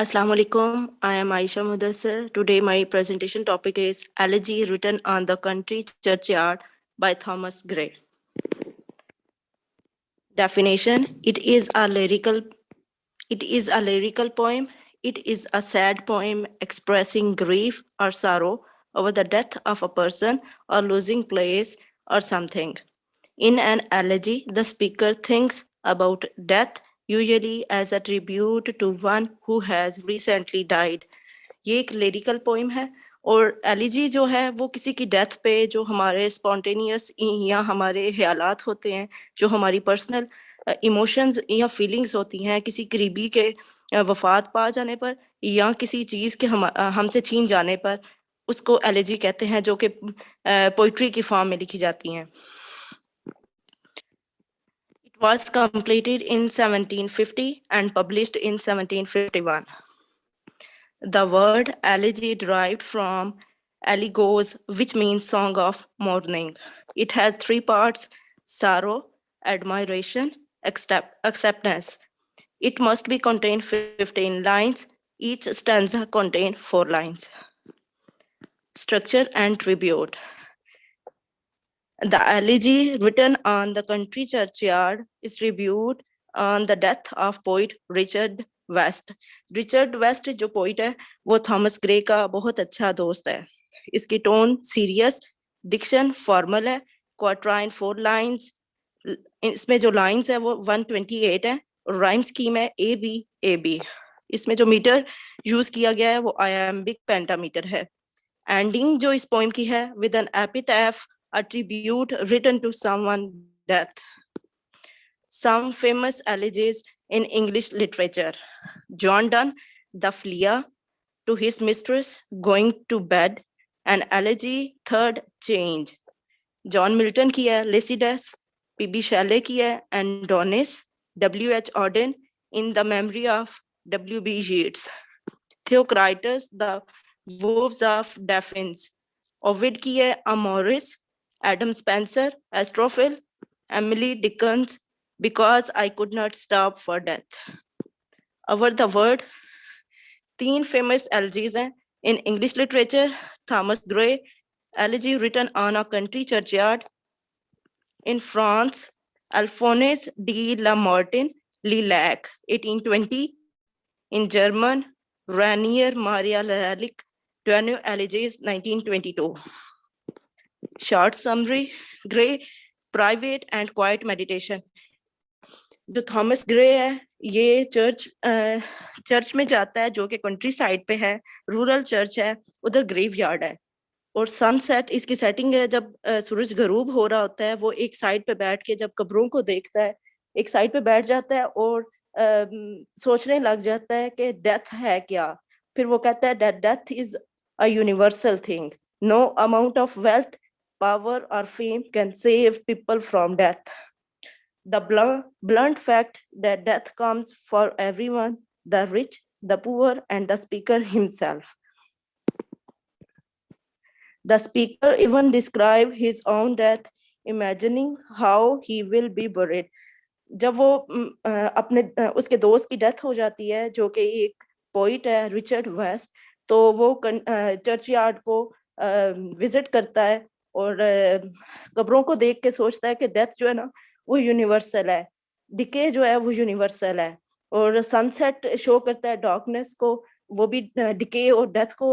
Assalamu alaikum. I am Aisha Mudassir. Today my presentation topic is Elegy Written on the Country Churchyard by Thomas Gray. Definition: It is a lyrical poem. It is a sad poem expressing grief or sorrow over the death of a person or losing place or something. In an elegy, the speaker thinks about death, usually as a tribute to one who has recently died. ये एक lyrical poem है और elegy जो है वो किसी की death पे जो हमारे स्पॉन्टेनियस या हमारे ख्यालात होते हैं, जो हमारी पर्सनल इमोशंस या फीलिंग्स होती हैं किसी करीबी के वफात पा जाने पर या किसी चीज़ के हमसे छीन जाने पर, उसको एलिजी कहते हैं, जो कि पोइट्री की फॉर्म में लिखी जाती हैं. Was completed in 1750 and published in 1751. The word elegy derived from elegos, which means song of mourning. It has three parts: sorrow, admiration, acceptance. It must be contain 15 lines. Each stanza contain 4 lines. Structure and tribute. The elegy written on the country churchyard is tribute on the death of poet Richard West. Richard West जो poet है वो Thomas Gray का बहुत अच्छा दोस्त है. इसकी tone serious, Dickson formal है, क्वार्ट्राइन 4 लाइंस. इसमें जो लाइंस है वो 128 है और राइम स्कीम है ए बी. इसमें जो मीटर यूज किया गया है वो आयम्बिक पेंटामीटर है. एंडिंग जो इस पोइम की है with an epitaph, a tribute written to someone's death. Some famous elegies in English literature. John Donne, The Flea, to his mistress, Going to Bed, an elegy, Third Change. John Milton की है Lycidas, P.B. Shelley की है Adonis, W.H. Auden, In the Memory of W.B. Yeats. Theocritus, The Wolves of Daphnis. Ovid की है Amoris, Adam Spencer, Astrophil, Emily Dickinson, Because I Could Not Stop for Death. Over the word, 3 famous elegies हैं in English literature. Thomas Gray, Elegy Written on a Country Churchyard. In France, Alphonse de Lamartine, Lilac, 1820. In German, Rainier Maria Rilke, 20 Elegies, 1922. Short summary: Gray, private and quiet meditation. जो Thomas Gray है ये church में जाता है जो कि country side पे है, रूरल चर्च है, उधर ग्रेव यार्ड है और सनसेट इसकी सेटिंग है. जब सूरज गरूब हो रहा होता है वो एक साइड पे बैठ के जब कब्रों को देखता है, एक साइड पे बैठ जाता है और सोचने लग जाता है कि डेथ है क्या. फिर वो कहता है death is a universal thing. No amount of wealth, power or fame can save people from death. The blunt fact that death comes for everyone, the rich, the poor, and the speaker himself. The speaker even described his own death, imagining how he will be buried. जब वो अपने उसके दोस्त की death हो जाती है जो कि एक पोइट है रिचर्ड वेस्ट, तो वो चर्च यार्ड को विजिट करता है और कब्रों को देख के सोचता है कि डेथ जो है ना वो यूनिवर्सल है, डिके जो है वो यूनिवर्सल है. और सनसेट शो करता है डार्कनेस को, वो भी डिके और डेथ को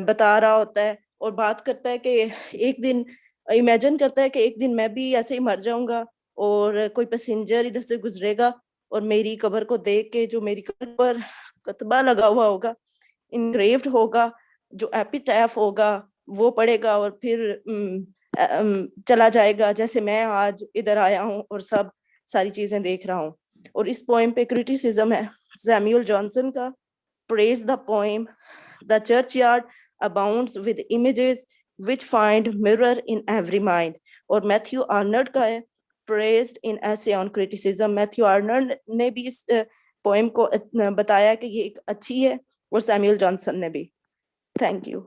बता रहा होता है और बात करता है कि एक दिन इमेजिन करता है कि एक दिन मैं भी ऐसे ही मर जाऊंगा और कोई पैसेंजर इधर से गुजरेगा और मेरी कब्र को देख के जो मेरी कब्र पर कतबा लगा हुआ होगा, इनग्रेव्ड होगा, जो एपिटैफ होगा वो पढ़ेगा और फिर चला जाएगा जैसे मैं आज इधर आया हूँ और सब सारी चीजें देख रहा हूँ. और इस पोएम पे क्रिटिसिज्म है सैमुअल जॉनसन का. Praise the poem, the churchyard abounds with images which find mirror in every mind. और मैथ्यू आर्नल्ड का है praised in essay on criticism. Matthew Arnold ने भी इस पोएम को बताया कि ये एक अच्छी है और सैमुअल जॉनसन ने भी. Thank you.